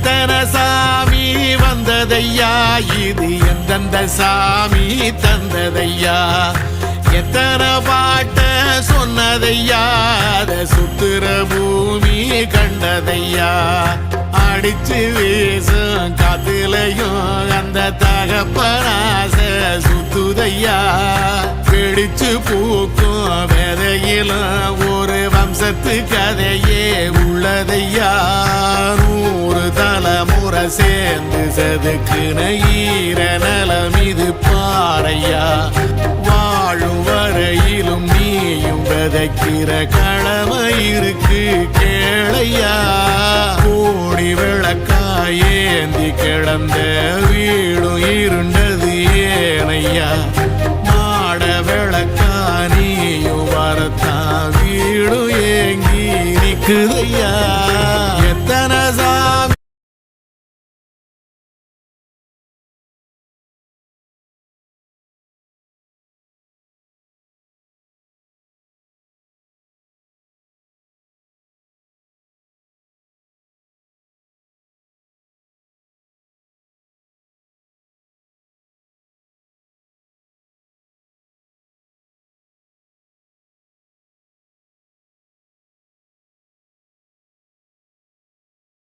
எத்தனை சாமி வந்ததையா, இது எந்தெந்த சாமி தந்ததையா, எத்தனை பாட்ட சொன்னதையா, அத சுத்துற பூமி கண்டதையா, அடிச்சு வீசும் காத்துலையும் அந்த தகப்பனாச சுத்துதையா, பிடிச்சு பூக்கும் விதையிலும் ஒரு வம்சத்து கதையே உள்ளதையா, 100 தலைமுறை சேர்ந்து செதுக்குன ஈர நலம் இது பாறையா, வாழும் வரையிலும் நீயும் விதைக்கிற கடமை இருக்கு கேளையா, கோடி விளக்காயேந்தி கிடந்த வீடும் இருண்டது ஏனையா, மாட விளக்கா நீயும் வரத்தான் வீடும் ஏங்கி நிக்குதையா.